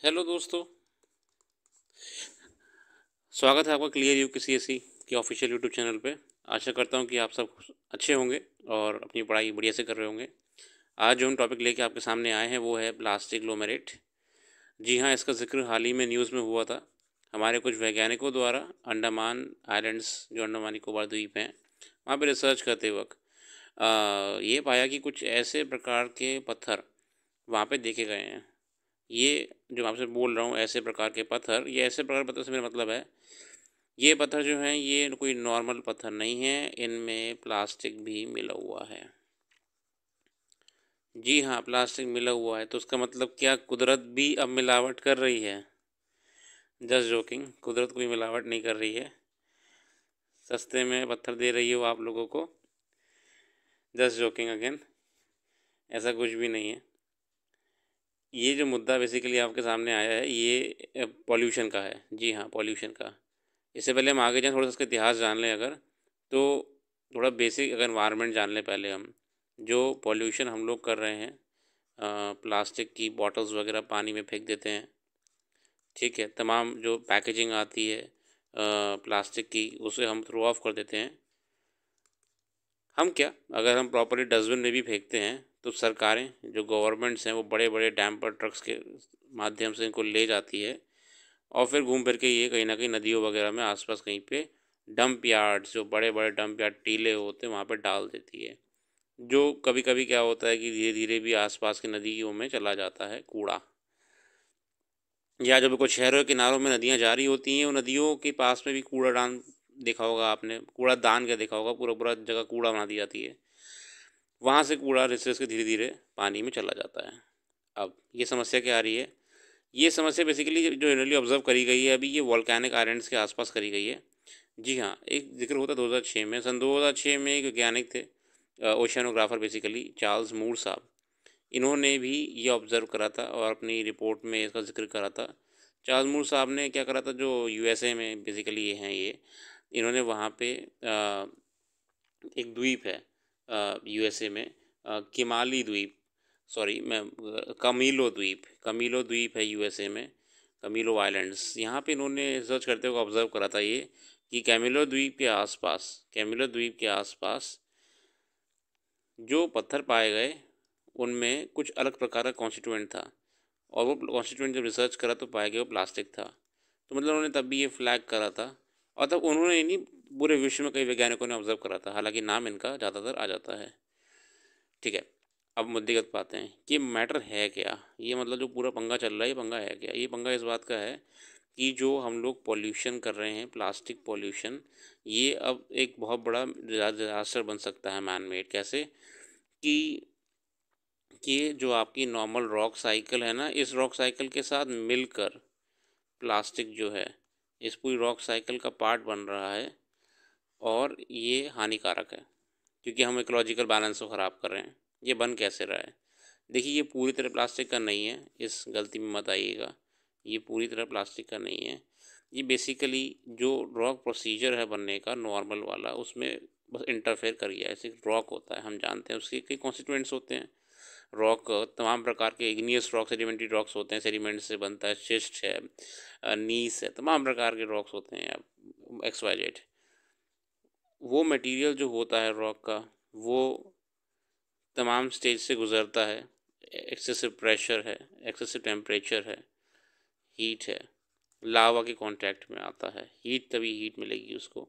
Hello दोस्तों। स्वागत है आपका क्लियर यू किसी ऐसी के ऑफिशियल यूट्यूब चैनल पे। आशा करता हूँ कि आप सब अच्छे होंगे और अपनी पढ़ाई बढ़िया से कर रहे होंगे। आज जो हम टॉपिक लेके आपके सामने आए हैं वो है प्लास्टिक ग्लोमेरेट। जी हाँ, इसका जिक्र हाल ही में न्यूज़ में हुआ था। हमारे कुछ वैज्ञानिकों द्वारा अंडमान आइलैंड्स, जो अंडमान निकोबार द्वीप हैं, वहाँ पे रिसर्च करते वक्त ये पाया कि कुछ ऐसे प्रकार के पत्थर वहाँ पे देखे गए हैं। ये जो मैं आपसे बोल रहा हूँ, ऐसे प्रकार के पत्थर, ये ऐसे प्रकार के पत्थर से मेरा मतलब है, ये पत्थर जो हैं ये कोई नॉर्मल पत्थर नहीं है, इनमें प्लास्टिक भी मिला हुआ है। जी हाँ, प्लास्टिक मिला हुआ है, तो उसका मतलब क्या कुदरत भी अब मिलावट कर रही है? जस्ट जोकिंग, कुदरत कोई मिलावट नहीं कर रही है। सस्ते में पत्थर दे रही है वो आप लोगों को। जस्ट जोकिंग अगेन, ऐसा कुछ भी नहीं है। ये जो मुद्दा बेसिकली आपके सामने आया है ये पॉल्यूशन का है। जी हाँ, पॉल्यूशन का। इससे पहले हम आगे जाएँ, थोड़ा सा इसका इतिहास जान लें अगर, तो थोड़ा बेसिक अगर एनवायरनमेंट जान लें पहले हम। जो पॉल्यूशन हम लोग कर रहे हैं, प्लास्टिक की बॉटल्स वगैरह पानी में फेंक देते हैं, ठीक है, तमाम जो पैकेजिंग आती है प्लास्टिक की, उसे हम थ्रो ऑफ कर देते हैं। हम क्या, अगर हम प्रॉपर्ली डस्टबिन में भी फेंकते हैं तो सरकारें, जो गवर्नमेंट्स हैं, वो बड़े बड़े डैम्पर ट्रक्स के माध्यम से इनको ले जाती है और फिर घूम फिर के ये कहीं ना कहीं नदियों वगैरह में आसपास कहीं पे डंप यार्ड्स, जो बड़े बड़े डंप यार्ड टीले होते हैं, वहाँ पे डाल देती है। जो कभी कभी क्या होता है कि धीरे धीरे भी आसपास की नदियों में चला जाता है कूड़ा। या जब कुछ शहरों के किनारों में नदियाँ जा रही होती हैं, उन नदियों के पास में भी कूड़ादान देखा होगा आपने, कूड़ादान क्या देखा होगा, पूरा पूरा जगह कूड़ा बना दी जाती है। वहाँ से कूड़ा रिसर्च के धीरे धीरे पानी में चला जाता है। अब ये समस्या क्या आ रही है? ये समस्या बेसिकली जो जनरली ऑब्जर्व करी गई है अभी, ये वॉल्केनिक आइलैंड्स के आसपास करी गई है। जी हाँ, एक जिक्र होता है 2006 में। सन 2006 में एक वैज्ञानिक थे, ओशियानोग्राफर बेसिकली, चार्ल्स मूर साहब। इन्होंने भी ये ऑब्ज़र्व करा था और अपनी रिपोर्ट में इसका ज़िक्र करा था। चार्ल्स मूर साहब ने क्या करा था, जो यूएसए में बेसिकली ये हैं ये, इन्होंने वहाँ पे एक द्वीप है यूएसए में, किमाली द्वीप, सॉरी मैं कमीलो द्वीप है यूएसए में, कमीलो आइलैंड्स। यहाँ पे इन्होंने रिसर्च करते हुए ऑब्ज़र्व करा था ये कि कैमिलो द्वीप के आसपास जो पत्थर पाए गए उनमें कुछ अलग प्रकार का कॉन्स्टिट्यूएंट था, और वो कॉन्स्टिट्यूएंट जब रिसर्च करा तो पाया गया वो प्लास्टिक था। तो मतलब उन्होंने तब भी ये फ्लैग करा था, और तब उन्होंने ही नहीं, पूरे विश्व में कई वैज्ञानिकों ने ऑब्जर्व करा था, हालांकि नाम इनका ज़्यादातर आ जाता है। ठीक है, अब मुद्देगत पाते हैं कि मैटर है क्या। ये मतलब जो पूरा पंगा चल रहा है, ये पंगा है क्या? ये पंगा इस बात का है कि जो हम लोग पॉल्यूशन कर रहे हैं, प्लास्टिक पॉल्यूशन, ये अब एक बहुत बड़ा डिजास्टर बन सकता है मैन मेड। कैसे कि ये जो आपकी नॉर्मल रॉक साइकिल है ना, इस रॉक साइकिल के साथ मिलकर प्लास्टिक जो है इस पूरी रॉक साइकिल का पार्ट बन रहा है, और ये हानिकारक है क्योंकि हम इकोलॉजिकल बैलेंस को ख़राब कर रहे हैं। ये बन कैसे रहा है? देखिए, ये पूरी तरह प्लास्टिक का नहीं है, इस गलती में मत आइएगा। ये पूरी तरह प्लास्टिक का नहीं है। ये बेसिकली जो रॉक प्रोसीजर है बनने का नॉर्मल वाला, उसमें बस इंटरफेयर कर गया है। ऐसे रॉक होता है, हम जानते हैं उसके कई कॉन्स्टिट्यूएंट्स होते हैं। रॉक तमाम प्रकार के इग्नियस रॉक, सेडिमेंट्री रॉक्स होते हैं, सेडिमेंट से बनता है, शिस्ट है, नीस है, तमाम प्रकार के रॉक्स होते हैं, एक्स वाई जेड। वो मटेरियल जो होता है रॉक का, वो तमाम स्टेज से गुजरता है। एक्सेसिव प्रेशर है, एक्सेसिव टेम्परेचर है, हीट है, लावा के कांटेक्ट में आता है। हीट, तभी हीट मिलेगी उसको,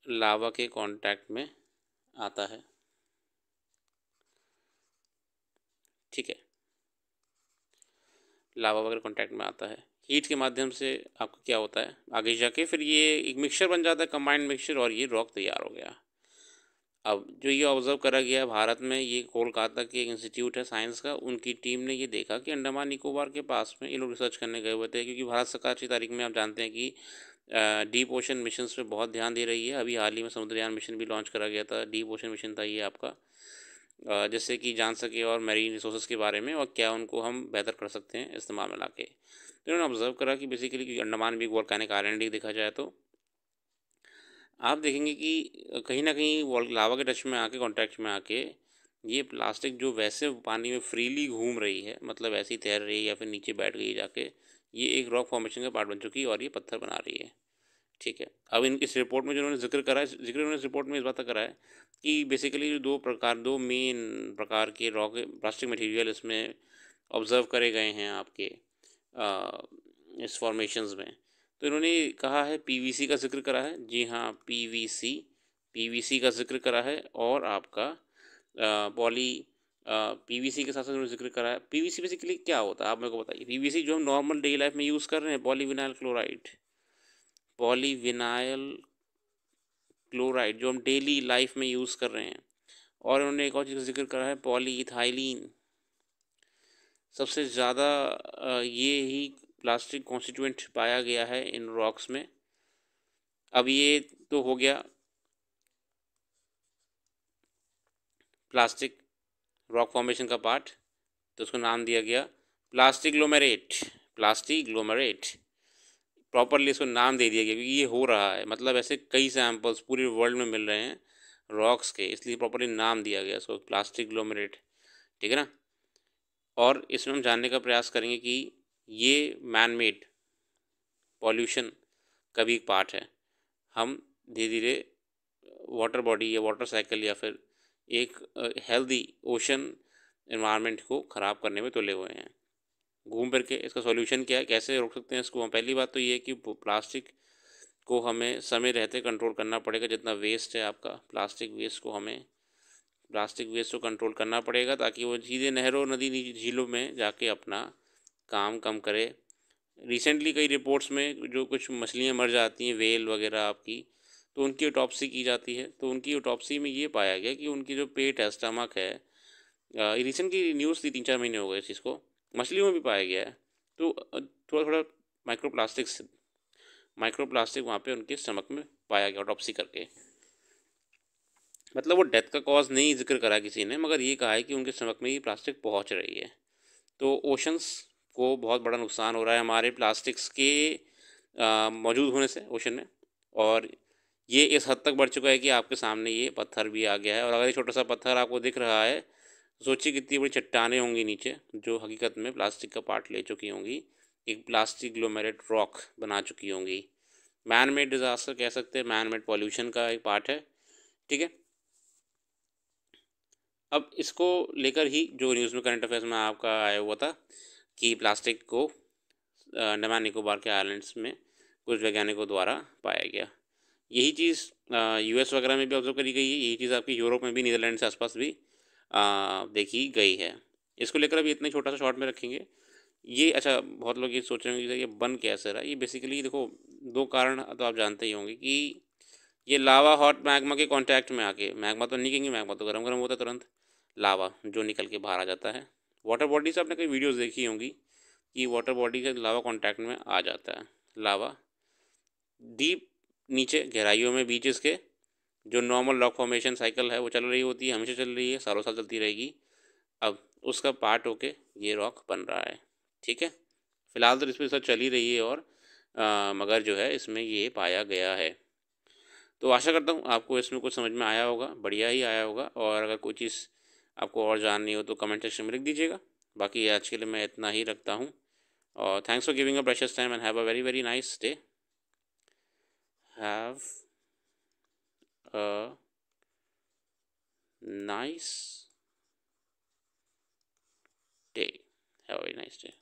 लावा के कांटेक्ट में आता है। ठीक है, लावा वगैरह कांटेक्ट में आता है, हीट के माध्यम से आपका क्या होता है आगे जाके, फिर ये एक मिक्सचर बन जाता है, कंबाइंड मिक्सचर, और ये रॉक तैयार हो गया। अब जो ये ऑब्ज़र्व करा गया है भारत में, ये कोलकाता के एक इंस्टीट्यूट है साइंस का, उनकी टीम ने ये देखा कि अंडमान निकोबार के पास में ये लोग रिसर्च करने गए हुए थे, क्योंकि भारत सरकार की तारीख में आप जानते हैं कि डीप ओशन मिशंस पे बहुत ध्यान दे रही है। अभी हाल ही में समुद्रयान मिशन भी लॉन्च करा गया था, डीप ओशन मिशन था ये आपका, जिससे कि जान सके और मैरीन रिसोर्सेज के बारे में, और क्या उनको हम बेहतर कर सकते हैं इस्तेमाल में लाके। तो इन्होंने ऑब्जर्व करा कि बेसिकली अंडमान भी एक वोल्केनिक आइलैंड ही देखा जाए तो आप देखेंगे कि कहीं ना कहीं लावा के टच में आके, कांटेक्ट में आके, ये प्लास्टिक जो वैसे पानी में फ्रीली घूम रही है, मतलब ऐसे ही तैर रही है या फिर नीचे बैठ गई जाके, ये एक रॉक फॉर्मेशन का पार्ट बन चुकी है और ये पत्थर बना रही है। ठीक है, अब इस रिपोर्ट में जो उन्होंने जिक्र करा है, उन्होंने इस रिपोर्ट में इस बात का करा है कि बेसिकली जो दो मेन प्रकार के रॉक प्लास्टिक मटेरियल इसमें ऑब्जर्व करे गए हैं आपके इस फॉर्मेशंस में। तो इन्होंने कहा है पीवीसी का जिक्र करा है, जी हाँ पीवीसी, पीवीसी का जिक्र करा है, और आपका पॉली पीवीसी के साथ साथ उन्होंने जिक्र करा है। पीवीसी बेसिकली क्या होता है आप मेरे को बताइए। पीवीसी जो हम नॉर्मल डेली लाइफ में यूज़ कर रहे हैं, पॉलीविनाइल क्लोराइड, पॉलीविनाइल क्लोराइड जो हम डेली लाइफ में यूज़ कर रहे हैं। और उन्होंने एक और चीज़ का जिक्र करा है, पॉलीइथाइलिन। सबसे ज़्यादा ये ही प्लास्टिक कॉन्स्टिट्यूएंट पाया गया है इन रॉक्स में। अब ये तो हो गया प्लास्टिक रॉक फॉर्मेशन का पार्ट, तो उसको नाम दिया गया प्लास्टिग्लोमेरेट। प्लास्टिग्लोमेरेट प्रॉपरली इसको नाम दे दिया गया क्योंकि ये हो रहा है, मतलब ऐसे कई सैम्पल्स पूरे वर्ल्ड में मिल रहे हैं रॉक्स के, इसलिए प्रॉपरली नाम दिया गया इसको प्लास्टिग्लोमेरेट। ठीक है ना। और इसमें हम जानने का प्रयास करेंगे कि ये मैन मेड पॉल्यूशन का भी एक पार्ट है। हम धीरे धीरे वाटर बॉडी या वाटर साइकिल या फिर एक हेल्दी ओशन एनवायरनमेंट को ख़राब करने में तुले हुए हैं। घूम फिर के इसका सॉल्यूशन क्या है, कैसे रोक सकते हैं इसको हम। पहली बात तो ये है कि प्लास्टिक को हमें समय रहते कंट्रोल करना पड़ेगा। जितना वेस्ट है आपका प्लास्टिक वेस्ट को हमें प्लास्टिक वेस्ट को कंट्रोल करना पड़ेगा ताकि वो सीधे नहरों नदी झीलों में जाके अपना काम कम करे। रिसेंटली कई रिपोर्ट्स में जो कुछ मछलियाँ मर जाती हैं, वेल वगैरह आपकी, तो उनकी ऑटोप्सी की जाती है। तो उनकी ऑटोप्सी में ये पाया गया कि उनकी जो पेट है, स्टमक है, रिसेंट की न्यूज़ थी, 3-4 महीने हो गए इस चीज़ को, मछलियों में भी पाया गया है। तो थोड़ा थोड़ा माइक्रो प्लास्टिक वहाँ पे उनके स्टमक में पाया गया ऑटोप्सी करके। मतलब वो डेथ का कॉज नहीं जिक्र करा किसी ने, मगर ये कहा है कि उनके स्टमक में ये प्लास्टिक पहुँच रही है। तो ओशंस को बहुत बड़ा नुकसान हो रहा है हमारे प्लास्टिक्स के मौजूद होने से ओशन में। और ये इस हद तक बढ़ चुका है कि आपके सामने ये पत्थर भी आ गया है। और अगर ये छोटा सा पत्थर आपको दिख रहा है, सोचिए कितनी बड़ी चट्टानें होंगी नीचे जो हकीकत में प्लास्टिक का पार्ट ले चुकी होंगी, एक प्लास्टिक ग्लोमेरेट रॉक बना चुकी होंगी। मैन मेड डिज़ास्टर कह सकते हैं, मैन मेड पॉल्यूशन का एक पार्ट है। ठीक है। अब इसको लेकर ही जो न्यूज़ में करंट अफेयर्स में आपका आया हुआ था कि प्लास्टिक को अंडमान निकोबार के आइलैंड्स में कुछ वैज्ञानिकों द्वारा पाया गया। यही चीज़ यूएस वगैरह में भी ऑब्जर्व करी गई है। यही चीज़ आपकी यूरोप में भी, नीदरलैंड से आसपास भी देखी गई है। इसको लेकर अभी इतना छोटा सा शॉर्ट में रखेंगे। ये अच्छा, बहुत लोग ये सोच रहे होंगे कि ये बन कैसे रहा। ये बेसिकली देखो, दो कारण तो आप जानते ही होंगे कि ये लावा हॉट मैग्मा के कांटेक्ट में आके, मैग्मा तो नहीं कहेंगे, मैग्मा तो गरम गरम होता है तुरंत, लावा जो निकल के बाहर आ जाता है। वाटर बॉडी से आपने कई वीडियोस देखी होंगी कि वाटर बॉडी के लावा कांटेक्ट में आ जाता है। लावा डीप नीचे गहराइयों में बीचेस के जो नॉर्मल रॉक फॉर्मेशन साइकिल है वो चल रही होती है, हमेशा चल रही है, सालों साल चलती रहेगी। अब उसका पार्ट होके ये रॉक बन रहा है। ठीक है। फिलहाल तो इसमें सब चल ही रही है और मगर जो है इसमें ये पाया गया है। तो आशा करता हूँ आपको इसमें कुछ समझ में आया होगा, बढ़िया ही आया होगा। और अगर कोई चीज़ आपको और जाननी हो तो कमेंट सेक्शन में लिख दीजिएगा। बाकी आज के लिए मैं इतना ही रखता हूँ और thanks for giving a precious time and have a very very nice day. Have a nice day. Have a very nice day.